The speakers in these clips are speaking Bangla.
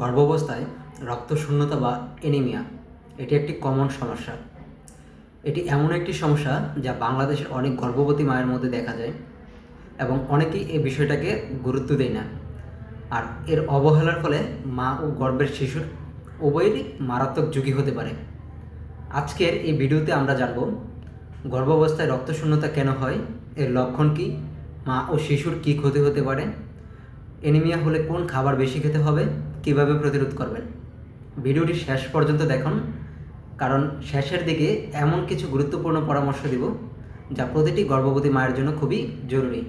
গর্ভাবস্থায় রক্তশূন্যতা বা অ্যানিমিয়া এটি একটি কমন সমস্যা। এটি এমন একটি সমস্যা যা বাংলাদেশের অনেক গর্ভবতী মায়ের মধ্যে দেখা যায় এবং অনেকেই এই বিষয়টাকে গুরুত্ব দেয় না। আর এর অবহেলার ফলে মা ও গর্ভের শিশুর উভয়েরই মারাত্মক ঝুঁকি হতে পারে। আজকের এই ভিডিওতে আমরা জানব গর্ভাবস্থায় রক্তশূন্যতা কেন হয়, এর লক্ষণ কী, মা ও শিশুর কী ক্ষতি হতে পারে, অ্যানিমিয়া হলে কোন খাবার বেশি খেতে হবে, কিভাবে প্রতিরোধ করবেন। ভিডিওটি শেষ পর্যন্ত দেখুন, কারণ শেষের দিকে এমন কিছু গুরুত্বপূর্ণ পরামর্শ দিব যা প্রতিটি গর্ভবতী মায়ের জন্য খুবই জরুরি।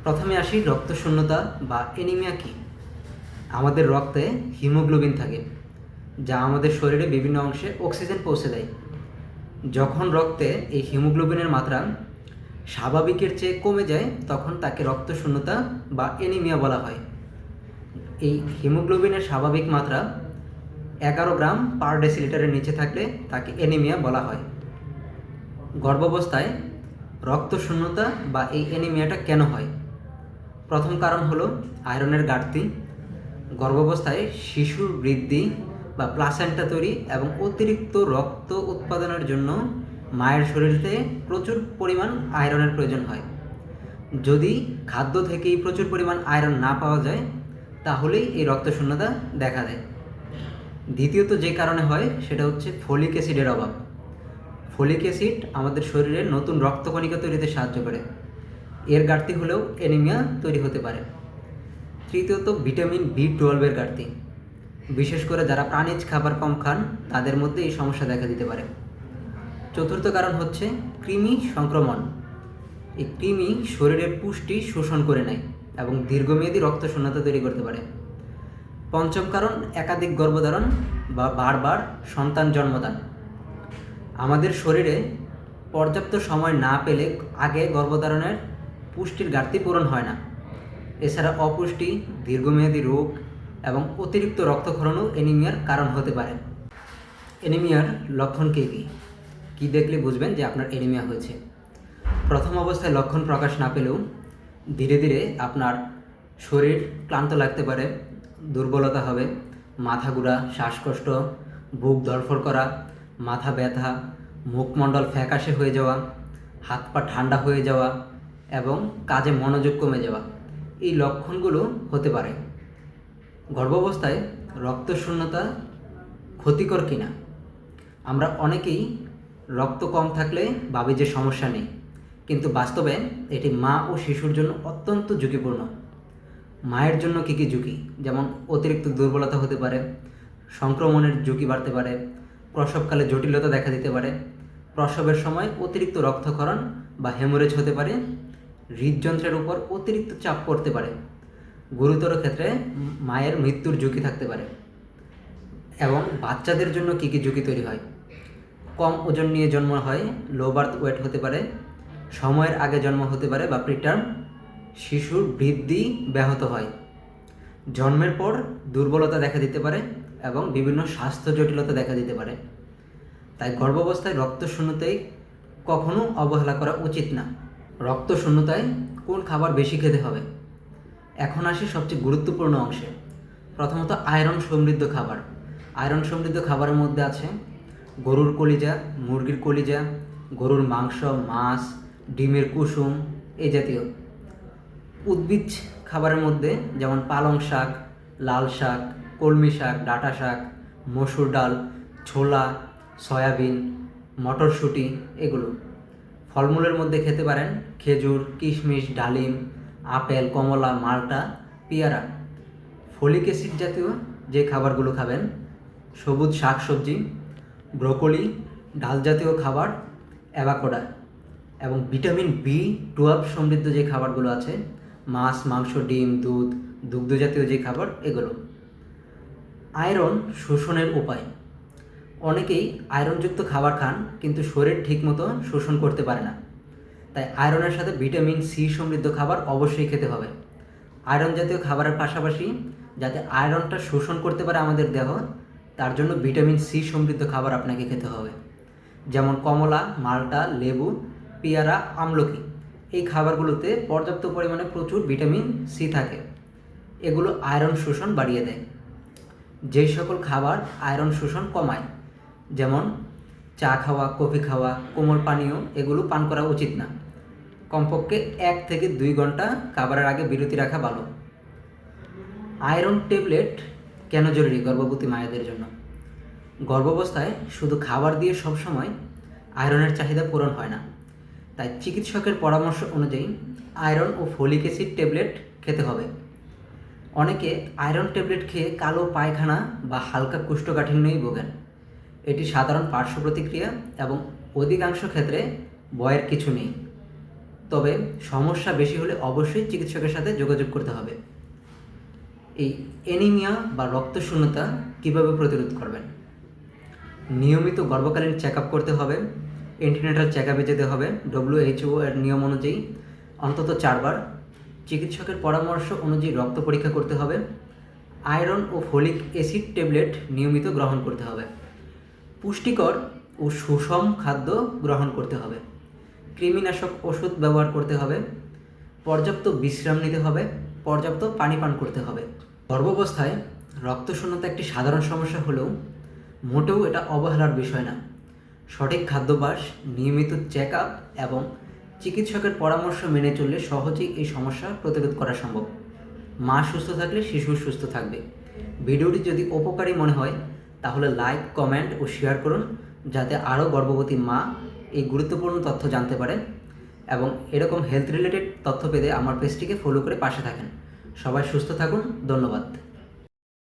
প্রথমে আসি রক্তশূন্যতা বা অ্যানিমিয়া কী। আমাদের রক্তে হিমোগ্লোবিন থাকে, যা আমাদের শরীরে বিভিন্ন অংশে অক্সিজেন পৌঁছে দেয়। যখন রক্তে এই হিমোগ্লোবিনের মাত্রা স্বাভাবিকের চেয়ে কমে যায় তখন তাকে রক্তশূন্যতা বা অ্যানিমিয়া বলা হয়। এই হিমোগ্লোবিনের স্বাভাবিক মাত্রা 11 গ্রাম পার ডেসিলিটারের নিচে থাকলে তাকে অ্যানিমিয়া বলা হয়। গর্ভাবস্থায় রক্তশূন্যতা বা এই অ্যানিমিয়াটা কেন হয়? প্রথম কারণ হলো আয়রনের ঘাটতি। গর্ভাবস্থায় শিশুর বৃদ্ধি বা প্লাসেন্টা তৈরি এবং অতিরিক্ত রক্ত উৎপাদনের জন্য মায়ের শরীরে প্রচুর পরিমাণ আয়রনের প্রয়োজন হয়। যদি খাদ্য থেকেই প্রচুর পরিমাণ আয়রন না পাওয়া যায় তাহলেই এই রক্তশূন্যতা দেখা দেয়। দ্বিতীয়ত যে কারণে হয় সেটা হচ্ছে ফলিক অ্যাসিডের অভাব। ফলিক অ্যাসিড আমাদের শরীরে নতুন রক্তকণিকা তৈরিতে সাহায্য করে। এর ঘাটতি হলেও অ্যানিমিয়া তৈরি হতে পারে। তৃতীয়ত ভিটামিন B12 ঘাটতি। বিশেষ করে যারা প্রাণীজ খাবার কম খান তাদের মধ্যে এই সমস্যা দেখা দিতে পারে। চতুর্থ কারণ হচ্ছে কৃমি সংক্রমণ। এই কৃমি শরীরের পুষ্টি শোষণ করে নেয় এবং দীর্ঘমেয়াদী রক্তশূন্যতা তৈরি করতে পারে। পঞ্চম কারণ একাধিক গর্ভধারণ বা বারবার সন্তান জন্মদান। আমাদের শরীরে পর্যাপ্ত সময় না পেলে আগে গর্ভধারণের পুষ্টির ঘাটতি পূরণ হয় না। এছাড়া অপুষ্টি, দীর্ঘমেয়াদী রোগ এবং অতিরিক্ত রক্তক্ষরণও অ্যানিমিয়ার কারণ হতে পারে। অ্যানিমিয়ার লক্ষণ কী কী? কী দেখলে বুঝবেন যে আপনার অ্যানিমিয়া হয়েছে? প্রথম অবস্থায় লক্ষণ প্রকাশ না পেলেও ধীরে ধীরে আপনার শরীর ক্লান্ত লাগতে পারে, দুর্বলতা হবে, মাথা ঘোরা, শ্বাসকষ্ট, বুক ধড়ফড় করা, মাথা ব্যথা, মুখমণ্ডল ফ্যাকাশে হয়ে যাওয়া, হাত পা ঠান্ডা হয়ে যাওয়া এবং কাজে মনোযোগ কমে যাওয়া, এই লক্ষণগুলো হতে পারে। গর্ভাবস্থায় রক্তশূন্যতা ক্ষতিকর কিনা? আমরা অনেকেই রক্ত কম থাকলে ভাবি যে সমস্যা নেই, কিন্তু বাস্তবে এটি মা ও শিশুর জন্য অত্যন্ত ঝুঁকিপূর্ণ। মায়ের জন্য কী কী ঝুঁকি? যেমন অতিরিক্ত দুর্বলতা হতে পারে, সংক্রমণের ঝুঁকি বাড়তে পারে, প্রসবকালে জটিলতা দেখা দিতে পারে, প্রসবের সময় অতিরিক্ত রক্তক্ষরণ বা হেমোরেজ হতে পারে, হৃদযন্ত্রের উপর অতিরিক্ত চাপ পড়তে পারে, গুরুতর ক্ষেত্রে মায়ের মৃত্যুর ঝুঁকি থাকতে পারে। এবং বাচ্চাদের জন্য কী কী ঝুঁকি তৈরি হয়? কম ওজন নিয়ে জন্ম হয়, লো বার্থ ওয়েট হতে পারে, সময়ের আগে জন্ম হতে পারে বা প্রিটার্ম, শিশুর বৃদ্ধি ব্যাহত হয়, জন্মের পর দুর্বলতা দেখা দিতে পারে এবং বিভিন্ন স্বাস্থ্য জটিলতা দেখা দিতে পারে। তাই গর্ভাবস্থায় রক্তশূন্যতায় কখনো অবহেলা করা উচিত না। রক্তশূন্যতায় কোন খাবার বেশি খেতে হবে? এখন আসি সবচেয়ে গুরুত্বপূর্ণ অংশে। প্রথমত আয়রন সমৃদ্ধ খাবার। আয়রন সমৃদ্ধ খাবারের মধ্যে আছে গরুর কলিজা, মুরগির কলিজা, গরুর মাংস, মাছ, ডিমের কুসুম, এই জাতীয়। উদ্ভিজ খাবারের মধ্যে যেমন পালং শাক, লাল শাক, কলমি শাক, ডাঁটা শাক, মসুর ডাল, ছোলা, সয়াবিন, মটরশুঁটি, এগুলো। ফলমূলের মধ্যে খেতে পারেন খেজুর, কিশমিশ, ডালিম, আপেল, কমলা, মাল্টা, পেয়ারা। ফলিক অ্যাসিড জাতীয় যে খাবারগুলো খাবেন সবুজ শাক সবজি, ব্রোকলি, ডাল জাতীয় খাবার, অ্যাভোকাডো। এবং ভিটামিন B12 সমৃদ্ধ যে খাবারগুলো আছে মাছ, মাংস, ডিম, দুধ, দুগ্ধ জাতীয় যে খাবার, এগুলো। আয়রন শোষণের উপায়। অনেকেই আয়রনযুক্ত খাবার খান কিন্তু শরীর ঠিকমতো শোষণ করতে পারে না। তাই আয়রনের সাথে ভিটামিন C সমৃদ্ধ খাবার অবশ্যই খেতে হবে। আয়রন জাতীয় খাবারের পাশাপাশি যাতে আয়রনটা শোষণ করতে পারে আমাদের দেহ, তার জন্য ভিটামিন C সমৃদ্ধ খাবার আপনাকে খেতে হবে। যেমন কমলা, মাল্টা, লেবু, পেয়ারা, আমলকি, এই খাবারগুলোতে পর্যাপ্ত পরিমাণে প্রচুর ভিটামিন C থাকে। এগুলো আয়রন শোষণ বাড়িয়ে দেয়। যেই সকল খাবার আয়রন শোষণ কমায়, যেমন চা খাওয়া, কফি খাওয়া, কোমল পানীয়, এগুলো পান করা উচিত না। কমপক্ষে 1 থেকে 2 ঘন্টা খাবারের আগে বিরতি রাখা ভালো। আয়রন ট্যাবলেট কেন জরুরি গর্ভবতী মায়েদের জন্য? গর্ভাবস্থায় শুধু খাবার দিয়ে সবসময় আয়রনের চাহিদা পূরণ হয় না, তাই চিকিৎসকের পরামর্শ অনুযায়ী আয়রন ও ফলিক অ্যাসিড ট্যাবলেট খেতে হবে। অনেকে আয়রন ট্যাবলেট খেয়ে কালো পায়খানা বা হালকা কোষ্ঠকাঠিন্যই ভোগেন। এটি সাধারণ পার্শ্ব প্রতিক্রিয়া এবং অধিকাংশ ক্ষেত্রে ভয়ের কিছু নেই। তবে সমস্যা বেশি হলে অবশ্যই চিকিৎসকের সাথে যোগাযোগ করতে হবে। এই অ্যানিমিয়া বা রক্তশূন্যতা কীভাবে প্রতিরোধ করবেন? নিয়মিত গর্ভকালীন চেক আপ করতে হবে, অ্যান্টিনেটাল চেক আপে যেতে হবে WHO এর নিয়ম অনুযায়ী অন্তত 4 বার। চিকিৎসকের পরামর্শ অনুযায়ী রক্ত পরীক্ষা করতে হবে। আয়রন ও ফলিক অ্যাসিড ট্যাবলেট নিয়মিত গ্রহণ করতে হবে। পুষ্টিকর ও সুষম খাদ্য গ্রহণ করতে হবে। কৃমিনাশক ওষুধ ব্যবহার করতে হবে। পর্যাপ্ত বিশ্রাম নিতে হবে। পর্যাপ্ত পানি পান করতে হবে। গর্ভাবস্থায় রক্তশূন্যতা একটি সাধারণ সমস্যা হলেও মোটেও এটা অবহেলার বিষয় না। সঠিক খাদ্যাভ্যাস, নিয়মিত চেক আপ এবং চিকিৎসকের পরামর্শ মেনে চললে সহজেই এই সমস্যা প্রতিরোধ করা সম্ভব। মা সুস্থ থাকলে শিশু সুস্থ থাকবে। ভিডিওটি যদি উপকারী মনে হয় তাহলে লাইক, কমেন্ট ও শেয়ার করুন, যাতে আরও গর্ভবতী মা এই গুরুত্বপূর্ণ তথ্য জানতে পারেন। এবং এরকম হেলথ রিলেটেড তথ্য পেতে আমার পেজটিকে ফলো করে পাশে থাকেন। সবাই সুস্থ থাকুন। ধন্যবাদ।